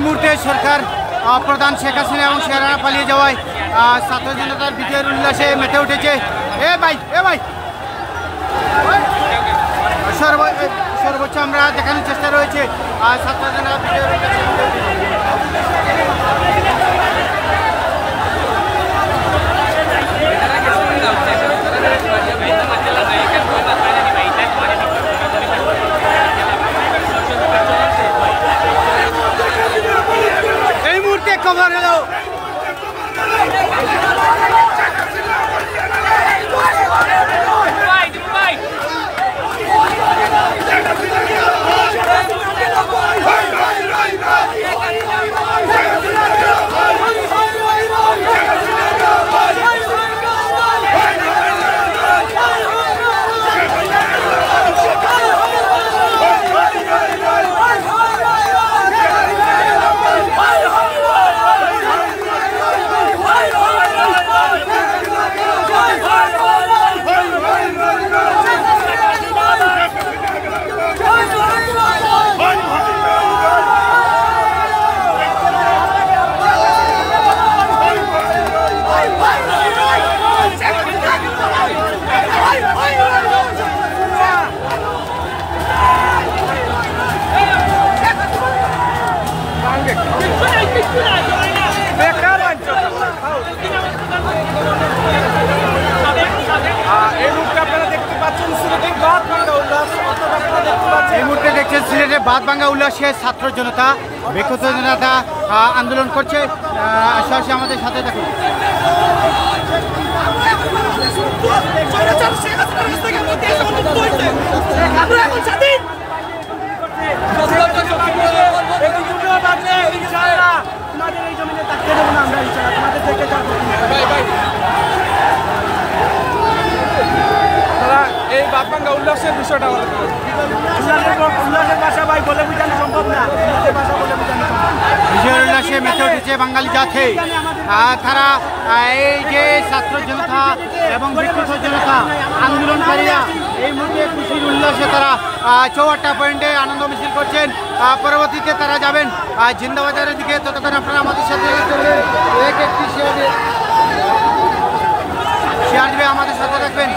মুহূর্তে সরকার প্রধান শেখ হাসিনা এবং শেরা পালিয়ে যাওয়ায় ছাত্র জনতার বিজয়ের উল্লাসে মেতে উঠেছে। এ ভাই সর্বোচ্চ আমরা দেখানোর চেষ্টা রয়েছে ছাত্র জনতা বিজয়ের উল্লাসে। এই মুহূর্তে খবর হলো সিলেটে বাদ ভাঙ্গা উল্লাসে ছাত্র জনতা বিক্ষুব্ধ জনতা আন্দোলন করছে। সরাসরি আমাদের সাথে দেখুন। এই বাদ ভাঙ্গা উল্লাসের বিষয়টা উল্লাসের ভাষা ভাই বলে বোঝানো সম্ভব না। বিজয়ের উল্লাসে মেতে উঠেছে বাঙালি জাতি। তারা এই যে ছাত্র জনতা এবং বিক্ষুব্ধ জনতা আন্দোলনকারীরা এই মুহূর্তে খুশির উল্লাসে তারা 54টা পয়েন্টে আনন্দ মিছিল করছেন। পরবর্তীতে তারা যাবেন জিন্দাবাজারের দিকে। ততক্ষণ আপনারা আমাদের সাথে একটি শেয়ার দিবে, আমাদের সাথে রাখবেন।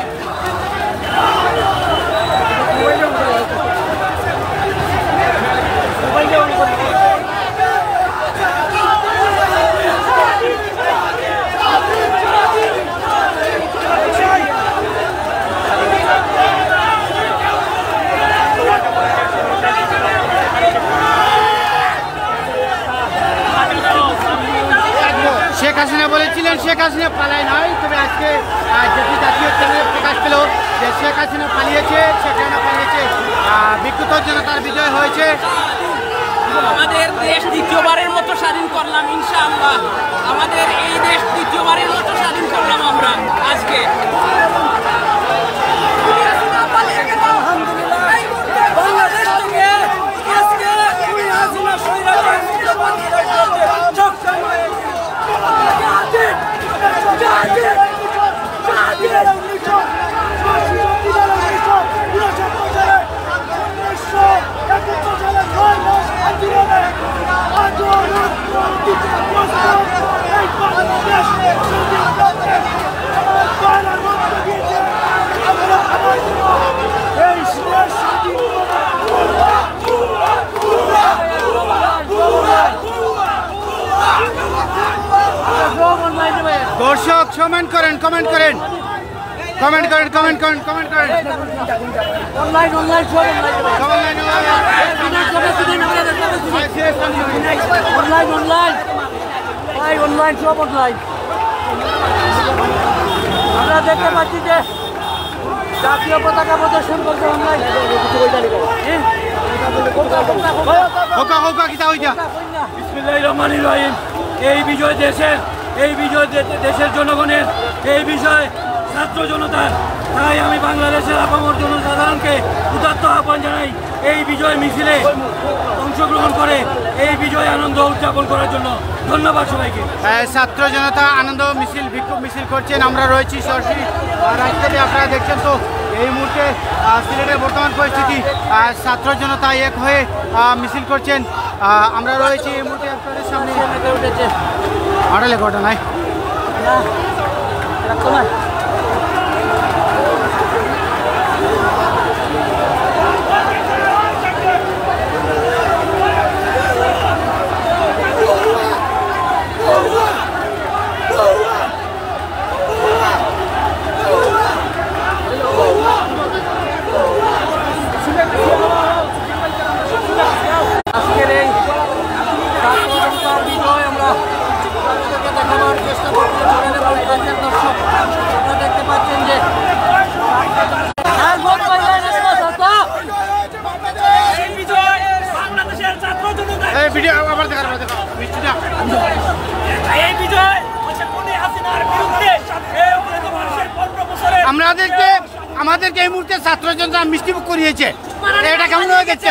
শেখ হাসিনা বলেছিলেন শেখ হাসিনা পালায় নয়, তবে আজকে যেটি জাতীয় চ্যানেলে প্রকাশ পেল যে শেখ হাসিনা পালিয়েছে, শেখ হাসিনা পালিয়েছে, বিক্ষুব্ধ জনতার বিজয় হয়েছে। আমাদের দেশ দ্বিতীয়বারের মতো স্বাধীন করলাম ইনশাআল্লাহ। আমাদের এই দেশ দ্বিতীয়বারের মতো স্বাধীন করলাম আমরা আজকে। দর্শক কমেন্ট করেন, কমেন্ট করেন, কমেন্ট করেন, কমেন্ট করেন, কমেন্ট করেন। অনলাইন অনলাইন সব অনলাইন অনলাইন অনলাইন ভাই অনলাইন সব অনলাইন। আমরা দেখতে পাচ্ছি যে জাতীয় পতাকা প্রদর্শন করছে অনলাইন। বিসমিল্লাহির রহমানির রহিম। এই বিজয় দেশের, এই বিজয় দেশের জনগণের, এই বিষয় ছাত্র জনতার। তাই আমি বাংলাদেশের আপামর জনসাধারণকে উদাত্ত আহ্বান জানাই এই বিজয় মিছিলে অংশগ্রহণ করে এই বিজয় আনন্দ উদযাপন করার জন্য। ধন্যবাদ সবাইকে। ছাত্র জনতা আনন্দ মিছিল, বিক্ষোভ মিছিল করছেন। আমরা রয়েছি সরাসরি রাজধানী, আপনারা দেখছেন তো এই মুহূর্তে সিলেটের বর্তমান পরিস্থিতি ছাত্র জনতা এক হয়ে মিছিল করছেন। আমরা রয়েছি এই মুহূর্তে আপনাদের সামনে। আড়ালে ঘটনায় আজকের এই বিজয় আমরা দেখানোর চেষ্টা করছি। দর্শক আপনারা দেখতে পাচ্ছেন যে আমাদেরকে এই মুহূর্তে ছাত্র জনতা মিষ্টি মুখ করিয়েছে। এটা কেমন হয়ে গেছে?